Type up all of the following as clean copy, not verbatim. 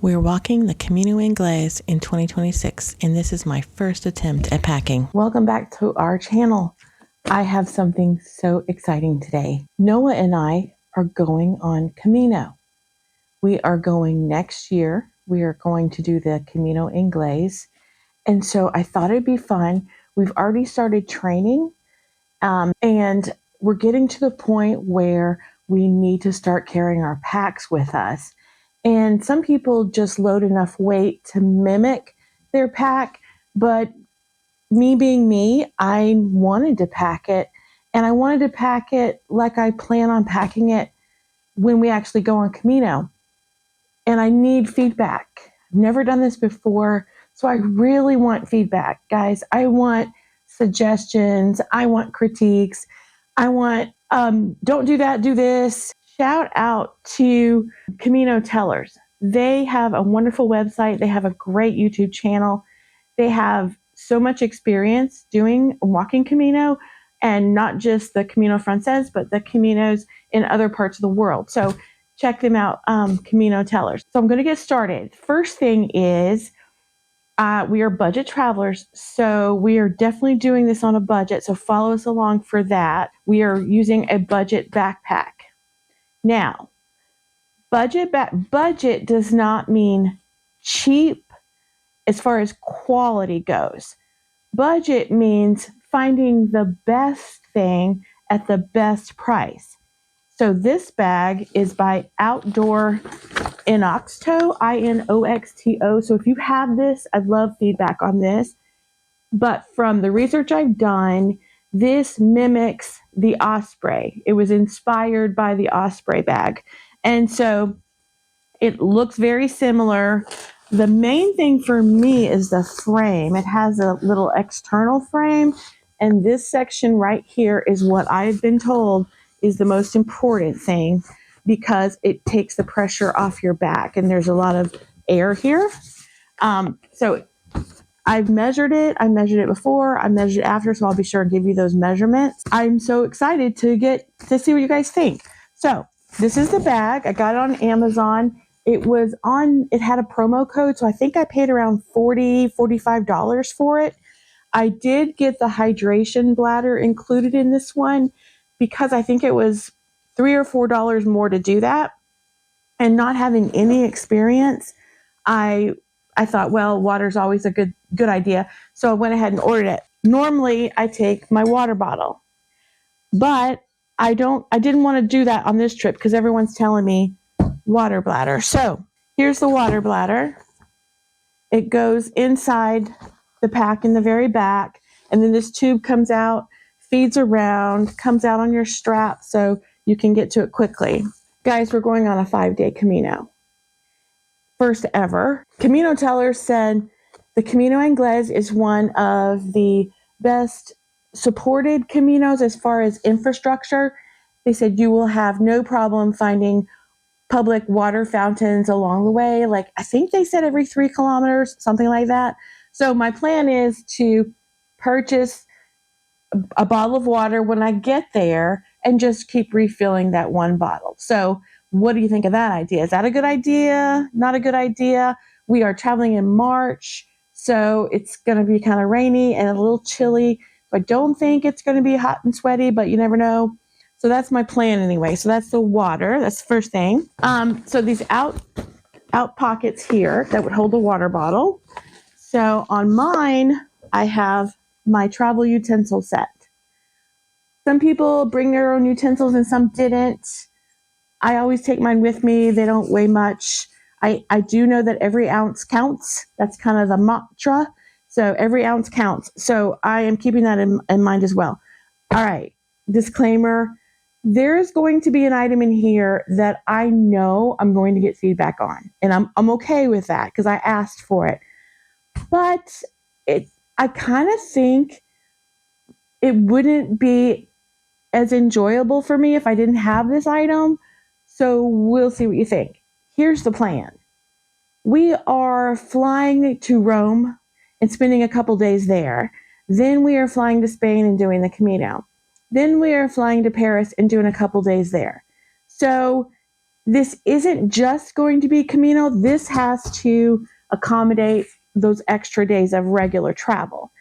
We're walking the Camino Inglés in 2026, and this is my first attempt at packing. Welcome back to our channel. I have something so exciting today. Noah and I are going on Camino. We are going next year. We are going to do the Camino Inglés. And so I thought it'd be fun. We've already started training, and we're getting to the point where we need to start carrying our packs with us. And some people just load enough weight to mimic their pack, but me being me, I wanted to pack it, and I wanted to pack it like I plan on packing it when we actually go on Camino. And I need feedback. I've never done this before, so I really want feedback, guys. I want suggestions. I want critiques. I want, don't do that, do this. Shout out to Camino Tellers. They have a wonderful website. They have a great YouTube channel. They have so much experience doing walking Camino, and not just the Camino Frances, but the Caminos in other parts of the world. So check them out, Camino Tellers. So I'm going to get started. First thing is, we are budget travelers, so we are definitely doing this on a budget. So follow us along for that. We are using a budget backpack. Now, budget does not mean cheap as far as quality goes. Budget means finding the best thing at the best price. So this bag is by Outdoor Inoxto, Inoxto. So if you have this, I'd love feedback on this. But from the research I've done, this mimics the Osprey. It was inspired by the Osprey bag. And so it looks very similar. The main thing for me is the frame. It has a little external frame. And this section right here is what I've been told is the most important thing, because it takes the pressure off your back. And there's a lot of air here. So I've measured it. I measured it before. I measured it after, so I'll be sure to give you those measurements. I'm so excited to see what you guys think. So this is the bag. I got it on Amazon. It had a promo code, so I think I paid around $45 for it. I did get the hydration bladder included in this one because I think it was $3 or $4 more to do that. And not having any experience, I thought, well, water's always a good idea. So I went ahead and ordered it. Normally I take my water bottle, but I didn't want to do that on this trip because everyone's telling me water bladder. So here's the water bladder. It goes inside the pack in the very back. And then this tube comes out, feeds around, comes out on your strap so you can get to it quickly. Guys, we're going on a 5-day Camino. First ever. Camino Tellers said the Camino Inglés is one of the best supported Caminos as far as infrastructure. They said you will have no problem finding public water fountains along the way. Like, I think they said every 3 kilometers, something like that. So my plan is to purchase a bottle of water when I get there and just keep refilling that one bottle. So what do you think of that idea? Is that a good idea? Not a good idea? We are traveling in March, so it's going to be kind of rainy and a little chilly. So I don't think it's going to be hot and sweaty, but you never know. So that's my plan anyway. So that's the water. That's the first thing. So these out pockets here that would hold the water bottle. So on mine, I have my travel utensil set. Some people bring their own utensils and some didn't. I always take mine with me. They don't weigh much. I do know that every ounce counts. That's kind of the mantra. So every ounce counts. So I am keeping that in mind as well. All right. Disclaimer. There is going to be an item in here that I know I'm going to get feedback on. And I'm okay with that because I asked for it. But I kind of think it wouldn't be as enjoyable for me if I didn't have this item. So we'll see what you think. Here's the plan. We are flying to Rome and spending a couple days there. Then we are flying to Spain and doing the Camino. Then we are flying to Paris and doing a couple days there. So this isn't just going to be Camino. This has to accommodate those extra days of regular travel.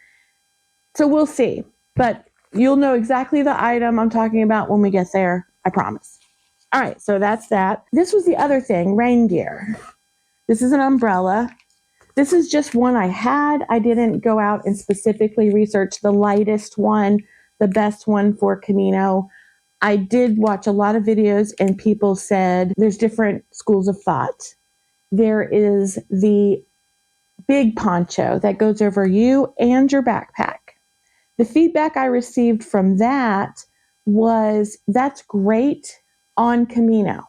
So we'll see. But you'll know exactly the item I'm talking about when we get there. I promise. All right, so that's that. This was the other thing, rain gear. This is an umbrella. This is just one I had. I didn't go out and specifically research the lightest one, the best one for Camino. I did watch a lot of videos and people said there's different schools of thought. There is the big poncho that goes over you and your backpack. The feedback I received from that was that's great on Camino.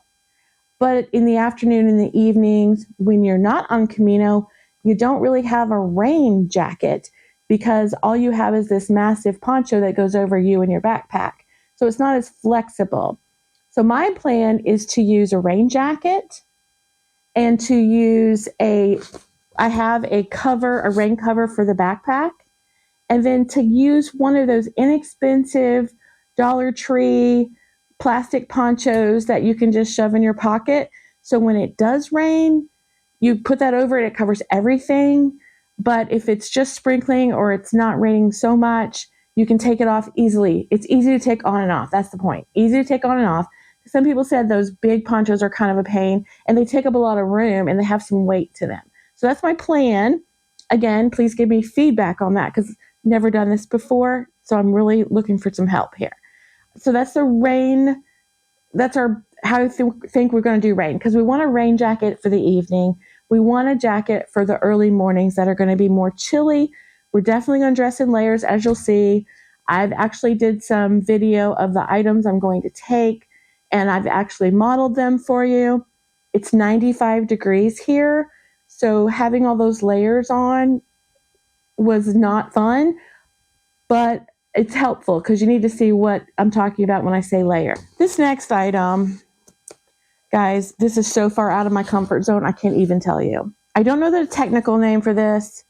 But in the afternoon and the evenings, when you're not on Camino, you don't really have a rain jacket because all you have is this massive poncho that goes over you and your backpack. So it's not as flexible. So my plan is to use a rain jacket and to use I have a rain cover for the backpack, and then to use one of those inexpensive Dollar Tree plastic ponchos that you can just shove in your pocket. So when it does rain, you put that over it covers everything. But if it's just sprinkling or it's not raining so much, you can take it off easily. It's easy to take on and off. That's the point. Easy to take on and off. Some people said those big ponchos are kind of a pain and they take up a lot of room and they have some weight to them. So that's my plan. Again, please give me feedback on that because I've never done this before. So I'm really looking for some help here. So that's the rain. That's how I think we're going to do rain, because we want a rain jacket for the evening. We want a jacket for the early mornings that are going to be more chilly. We're definitely going to dress in layers, as you'll see. I've actually did some video of the items I'm going to take, and I've actually modeled them for you. It's 95 degrees here, so having all those layers on was not fun, but it's helpful because you need to see what I'm talking about when I say layer. This next item, guys, this is so far out of my comfort zone, I can't even tell you. I don't know the technical name for this,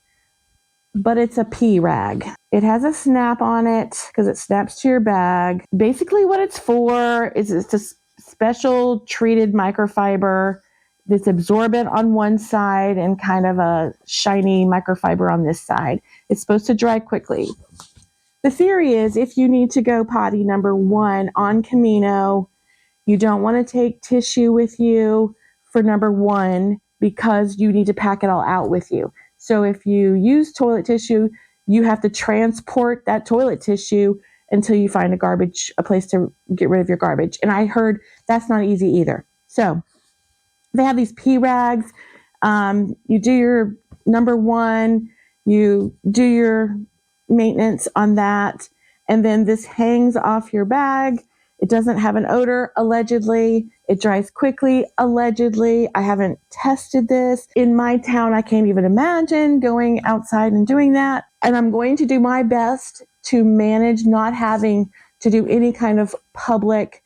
but it's a pee rag. It has a snap on it because it snaps to your bag. Basically what it's for is it's a special treated microfiber that's absorbent on one side and kind of a shiny microfiber on this side. It's supposed to dry quickly. The theory is if you need to go potty, number one, on Camino, you don't want to take tissue with you for number one because you need to pack it all out with you. So if you use toilet tissue, you have to transport that toilet tissue until you find a place to get rid of your garbage. And I heard that's not easy either. So they have these pee rags. You do your number one, you do your maintenance on that, and then this hangs off your bag. It doesn't have an odor, allegedly. It dries quickly, allegedly. I haven't tested this. In my town, I can't even imagine going outside and doing that. And I'm going to do my best to manage not having to do any kind of public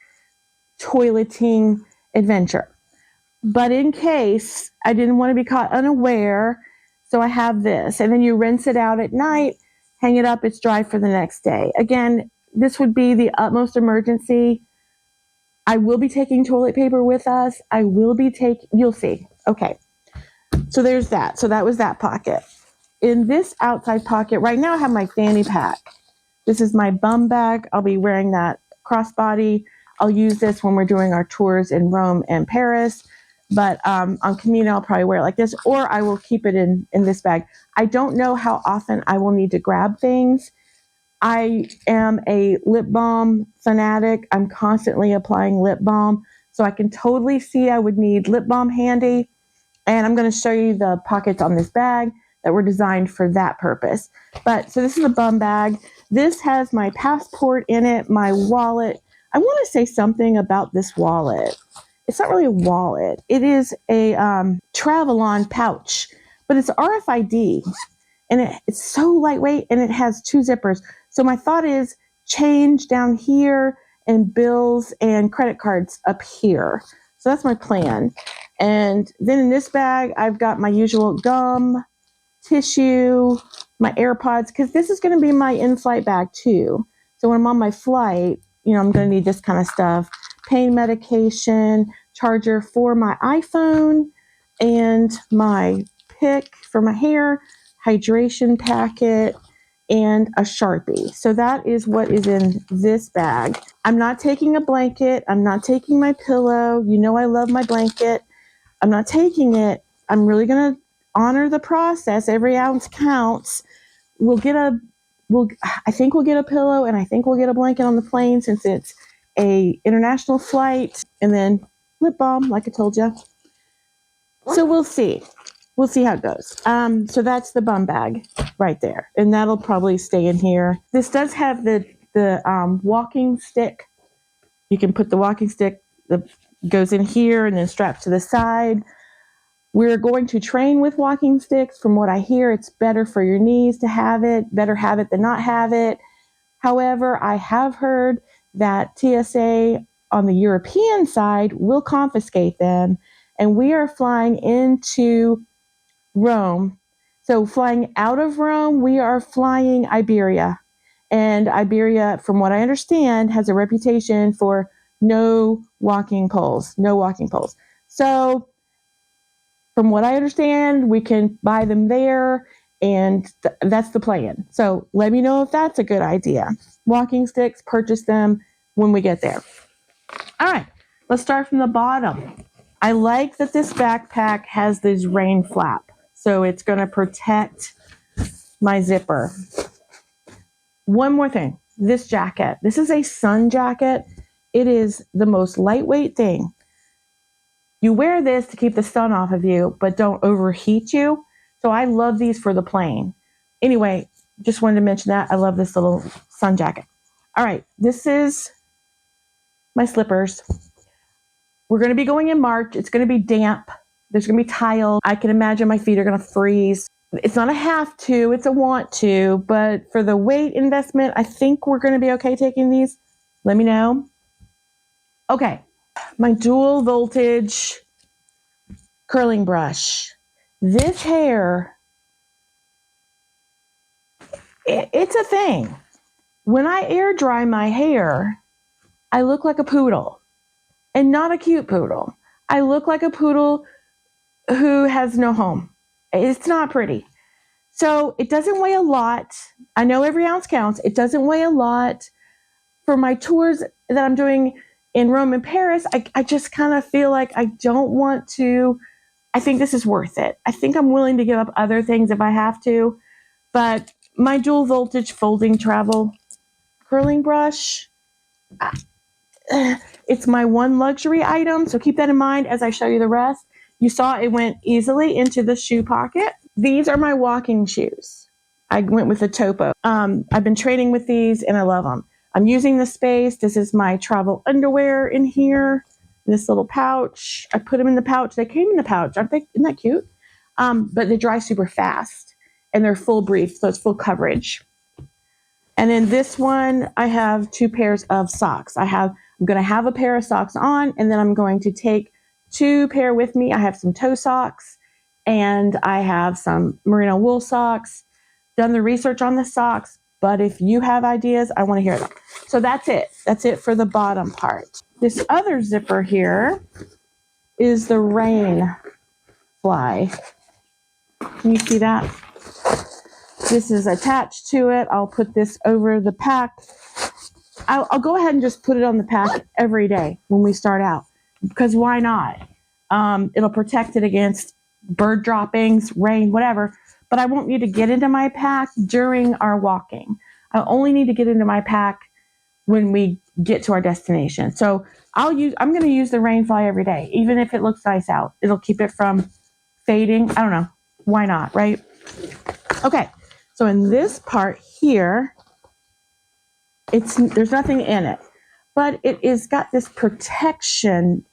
toileting adventure. But in case, I didn't want to be caught unaware, so I have this. And then you rinse it out at night, hang it up, it's dry for the next day. Again, this would be the utmost emergency. I will be taking toilet paper with us. You'll see. Okay. So there's that. So that was that pocket. In this outside pocket, right now I have my fanny pack. This is my bum bag. I'll be wearing that crossbody. I'll use this when we're doing our tours in Rome and Paris. But on Camino, I'll probably wear it like this, or I will keep it in this bag. I don't know how often I will need to grab things. I am a lip balm fanatic. I'm constantly applying lip balm. So I can totally see I would need lip balm handy. And I'm going to show you the pockets on this bag that were designed for that purpose. So this is a bum bag. This has my passport in it, my wallet. I want to say something about this wallet. It's not really a wallet. It is a travel-on pouch, but it's RFID. And it's so lightweight, and it has 2 zippers. So my thought is change down here and bills and credit cards up here. So that's my plan. And then in this bag, I've got my usual gum, tissue, my AirPods, because this is going to be my in-flight bag too. So when I'm on my flight, I'm going to need this kind of stuff. Pain medication, charger for my iPhone, and my pick for my hair, hydration packet, and a Sharpie. So that is what is in this bag. I'm not taking a blanket. I'm not taking my pillow. You know I love my blanket. I'm not taking it. I'm really going to honor the process. Every ounce counts. I think we'll get a pillow, and I think we'll get a blanket on the plane since it's a international flight, and then lip balm, like I told you. So we'll see. We'll see how it goes. So that's the bum bag right there, and that'll probably stay in here. This does have the walking stick. You can put the walking stick that goes in here and then strapped to the side. We're going to train with walking sticks. From what I hear, it's better for your knees to have it. Better have it than not have it. However, I have heard that TSA on the European side will confiscate them, and we are flying into Rome. So flying out of Rome, we are flying Iberia. And Iberia, from what I understand, has a reputation for no walking poles. So from what I understand, we can buy them there, and that's the plan. So let me know if that's a good idea. Walking sticks, purchase them when we get there. All right, let's start from the bottom. I like that this backpack has this rain flap, so it's going to protect my zipper. One more thing, this jacket. This is a sun jacket. It is the most lightweight thing. You wear this to keep the sun off of you, but don't overheat you. So I love these for the plane. Anyway, just wanted to mention that. I love this little sun jacket. All right, this is my slippers. We're going to be going in March. It's going to be damp. There's going to be tile. I can imagine my feet are going to freeze. It's not a have to, it's a want to, but for the weight investment, I think we're going to be okay taking these. Let me know. Okay, my dual voltage curling brush. This hair, it's a thing. When I air dry my hair, I look like a poodle, and not a cute poodle. I look like a poodle who has no home. It's not pretty. So it doesn't weigh a lot. I know every ounce counts. It doesn't weigh a lot. For my tours that I'm doing in Rome and Paris, I just kind of feel like I don't want to. I think this is worth it. I think I'm willing to give up other things if I have to. But my dual voltage folding travel curling brush, it's my one luxury item. So keep that in mind as I show you the rest. You saw it went easily into the shoe pocket. These are my walking shoes. I went with a Topo. I've been training with these and I love them. I'm using the space. This is my travel underwear in here. This little pouch. I put them in the pouch. They came in the pouch. Aren't they? Isn't that cute? But they dry super fast and they're full brief, so it's full coverage. And then this one, I have 2 pairs of socks. I'm going to have a pair of socks on, and then I'm going to take 2 pair with me. I have some toe socks and I have some merino wool socks. Done the research on the socks, but if you have ideas, I want to hear them. So that's it. That's it for the bottom part. This other zipper here is the rain fly. Can you see that? This is attached to it. I'll put this over the pack. I'll go ahead and just put it on the pack every day when we start out, because why not? It'll protect it against bird droppings, rain, whatever, but I won't need to get into my pack during our walking. I only need to get into my pack when we get to our destination. So I'm going to use the rain fly every day, even if it looks nice out. It'll keep it from fading. I don't know. Why not, right? Okay. So in this part here, there's nothing in it, but it is got this protection.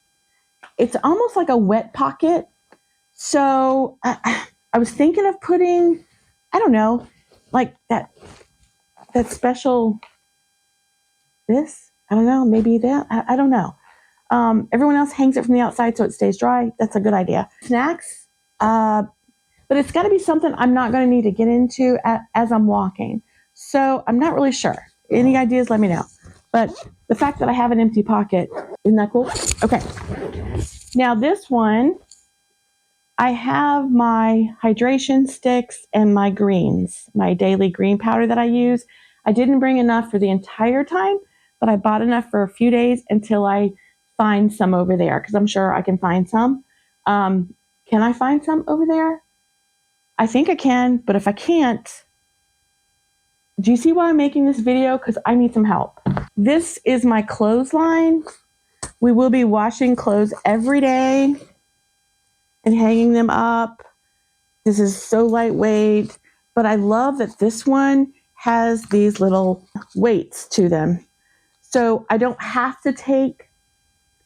It's almost like a wet pocket. So I was thinking of putting, I don't know, like that special, this, I don't know, maybe that, I don't know. Everyone else hangs it from the outside so it stays dry. That's a good idea. Snacks, but it's got to be something I'm not going to need to get into as I'm walking. So I'm not really sure. Any ideas, let me know. But the fact that I have an empty pocket, isn't that cool? Okay. Now this one, I have my hydration sticks and my greens, my daily green powder that I use. I didn't bring enough for the entire time, but I bought enough for a few days until I find some over there, because I'm sure I can find some. Can I find some over there? I think I can, but if I can't, do you see why I'm making this video? Because I need some help. This is my clothesline. We will be washing clothes every day and hanging them up. This is so lightweight, but I love that this one has these little weights to them. So I don't have to take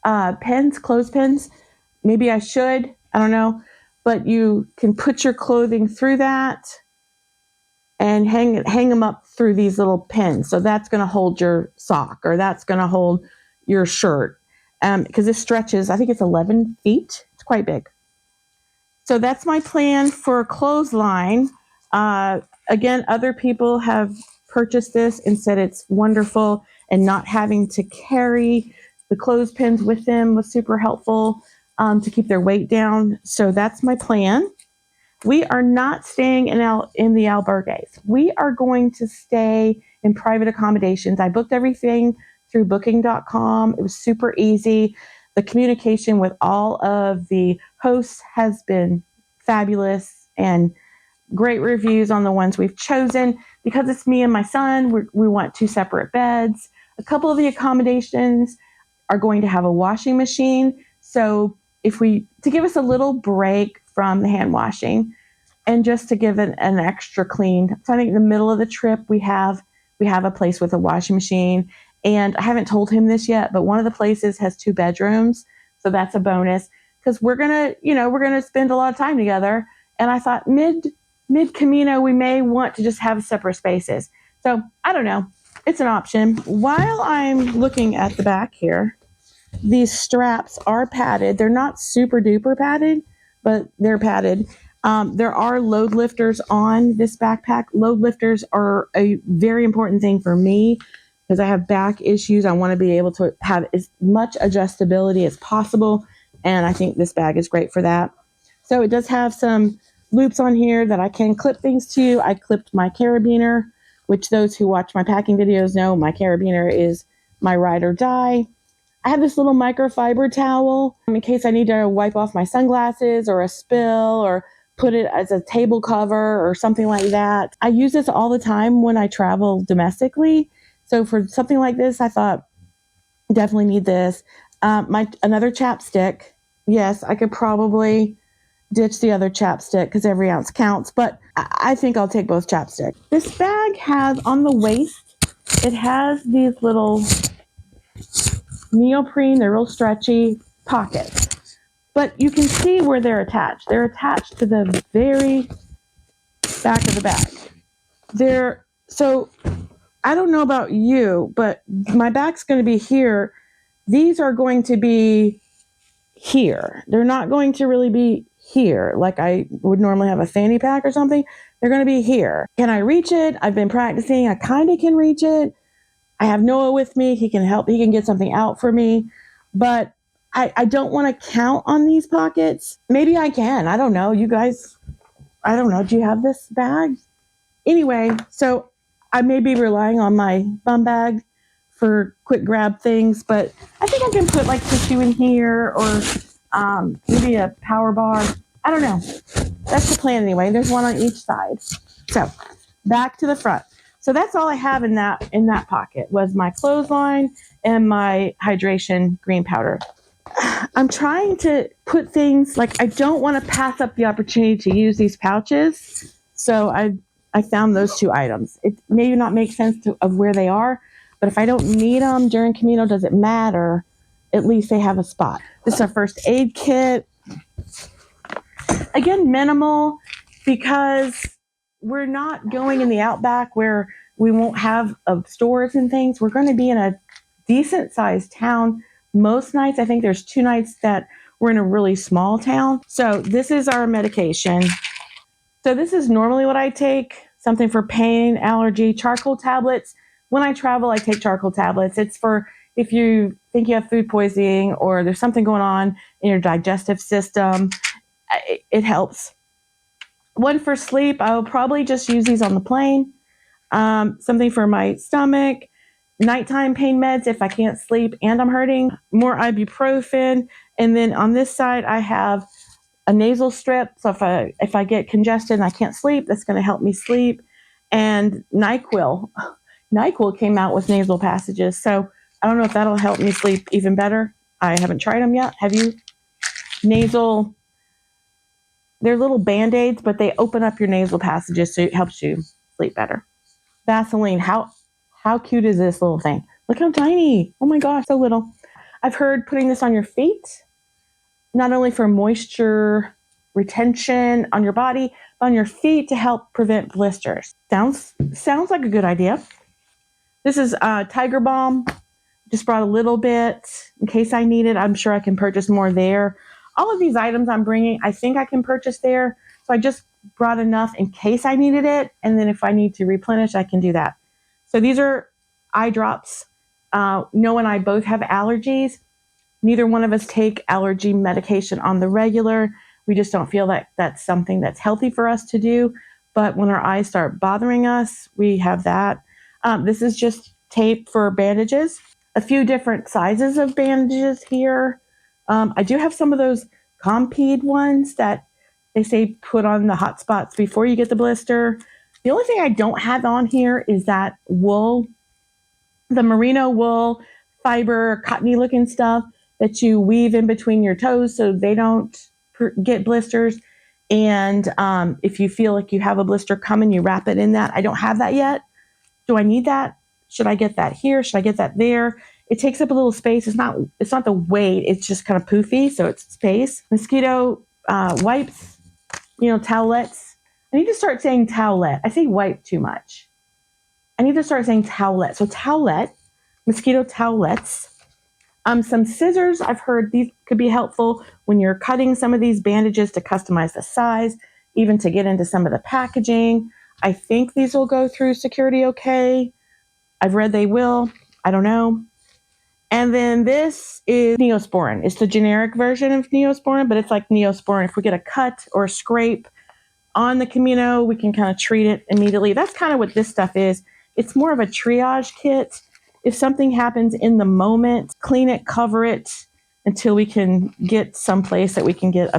clothespins. Maybe I should, I don't know. But you can put your clothing through that and hang them up through these little pins. So that's going to hold your sock, or that's going to hold your shirt. Because this stretches, I think it's 11 feet. It's quite big. So that's my plan for a clothesline. Again, other people have purchased this and said it's wonderful, and not having to carry the clothespins with them was super helpful to keep their weight down. So that's my plan. We are not staying in the albergues. We are going to stay in private accommodations. I booked everything through booking.com. It was super easy. The communication with all of the hosts has been fabulous, and great reviews on the ones we've chosen. Because it's me and my son, we want 2 separate beds. A couple of the accommodations are going to have a washing machine. So to give us a little break from the hand washing, and just to give it an extra clean. So I think in the middle of the trip, we have a place with a washing machine. And I haven't told him this yet, but one of the places has 2 bedrooms. So that's a bonus, because we're going to spend a lot of time together. And I thought mid Camino, we may want to just have separate spaces. So I don't know. It's an option. While I'm looking at the back here, these straps are padded. They're not super duper padded, but they're padded. There are load lifters on this backpack. Load lifters are a very important thing for me because I have back issues. I want to be able to have as much adjustability as possible, and I think this bag is great for that. So it does have some loops on here that I can clip things to. I clipped my carabiner, which those who watch my packing videos know my carabiner is my ride or die. I have this little microfiber towel in case I need to wipe off my sunglasses or a spill, or put it as a table cover or something like that. I use this all the time when I travel domestically. So for something like this, I thought definitely need this. Another chapstick. Yes, I could probably ditch the other chapstick because every ounce counts, but I think I'll take both chapsticks. This bag has on the waist, it has these little neoprene, they're real stretchy pockets, but you can see where they're attached. They're attached to the very back of the bag. So I don't know about you, but my back's going to be here. These are going to be here. They're not going to really be here like I would normally have a fanny pack or something. They're going to be here. Can I reach it? I've been practicing. I kind of can reach it. I have Noah with me. He can help. He can get something out for me. But I don't want to count on these pockets. Maybe I can. I don't know. You guys, I don't know. Do you have this bag? Anyway, so I may be relying on my bum bag for quick grab things, but I think I can put like tissue in here, or maybe a power bar. I don't know. That's the plan anyway. There's one on each side. So back to the front. So that's all I have in that pocket was my clothesline and my hydration green powder. I'm trying to put things, like I don't want to pass up the opportunity to use these pouches. So I found those 2 items. It may not make sense of where they are, but if I don't need them during Camino, does it matter? At least they have a spot. This is a first aid kit. Again, minimal, because we're not going in the outback where we won't have stores and things. We're going to be in a decent sized town. Most nights, I think there's 2 nights that we're in a really small town. So this is our medication. So this is normally what I take, something for pain, allergy, charcoal tablets. When I travel, I take charcoal tablets. It's for if you think you have food poisoning or there's something going on in your digestive system, it helps. One for sleep, I will probably just use these on the plane. Something for my stomach, nighttime pain meds if I can't sleep and I'm hurting, more ibuprofen. And then on this side, I have a nasal strip. So if I get congested and I can't sleep, that's going to help me sleep. And NyQuil. NyQuil came out with nasal passages. So I don't know if that'll help me sleep even better. I haven't tried them yet. Have you? Nasal, they're little Band-Aids, but they open up your nasal passages, so it helps you sleep better. Vaseline, how cute is this little thing? Look how tiny. Oh my gosh, so little. I've heard putting this on your feet, not only for moisture retention on your body, but on your feet to help prevent blisters. Sounds like a good idea. This is Tiger Balm. Just brought a little bit in case I need it. I'm sure I can purchase more there. All of these items I'm bringing, I think I can purchase there. So I just brought enough in case I needed it. And then if I need to replenish, I can do that. So these are eye drops. Noah and I both have allergies. Neither one of us take allergy medication on the regular. We just don't feel that that's something that's healthy for us to do. But when our eyes start bothering us, we have that. This is just tape for bandages. A few different sizes of bandages here. I do have some of those Compeed ones that they say put on the hot spots before you get the blister. The only thing I don't have on here is that wool, the merino wool, fiber, cottony looking stuff that you weave in between your toes so they don't get blisters. And if you feel like you have a blister coming, you wrap it in that. I don't have that yet. Do I need that? Should I get that here? Should I get that there? It takes up a little space. It's not the weight. It's just kind of poofy, so it's space. Mosquito wipes, towelettes. I need to start saying towelette. I say wipe too much. I need to start saying towelette. So towelette, mosquito towelettes. Some scissors. I've heard these could be helpful when you're cutting some of these bandages to customize the size, even to get into some of the packaging. I think these will go through security okay. I've read they will. I don't know. And then this is Neosporin. It's the generic version of Neosporin, but it's like Neosporin. If we get a cut or a scrape on the Camino, we can kind of treat it immediately. That's kind of what this stuff is. It's more of a triage kit. If something happens in the moment, clean it, cover it until we can get someplace that we can get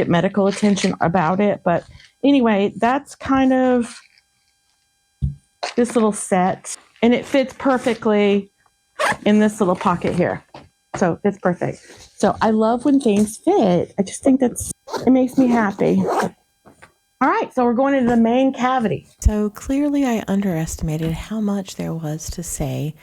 medical attention about it. But anyway, that's kind of this little set. And it fits perfectly in this little pocket here. So it's perfect. So I love when things fit. I just think it makes me happy. All right, so we're going into the main cavity. So clearly I underestimated how much there was to say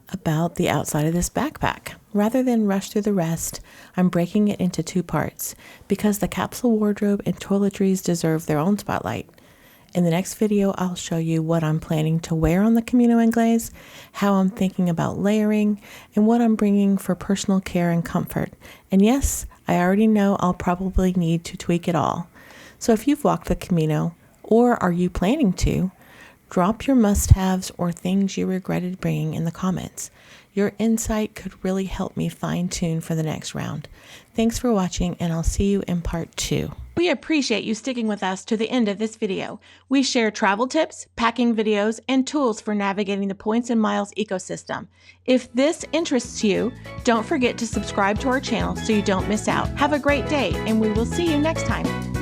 about the outside of this backpack. Rather than rush through the rest, I'm breaking it into two parts because the capsule wardrobe and toiletries deserve their own spotlight. In the next video, I'll show you what I'm planning to wear on the Camino Inglés, how I'm thinking about layering, and what I'm bringing for personal care and comfort. And yes, I already know I'll probably need to tweak it all. So if you've walked the Camino, or are you planning to, drop your must-haves or things you regretted bringing in the comments. Your insight could really help me fine-tune for the next round. Thanks for watching, and I'll see you in part 2. We appreciate you sticking with us to the end of this video. We share travel tips, packing videos, and tools for navigating the points and miles ecosystem. If this interests you, don't forget to subscribe to our channel so you don't miss out. Have a great day, and we will see you next time.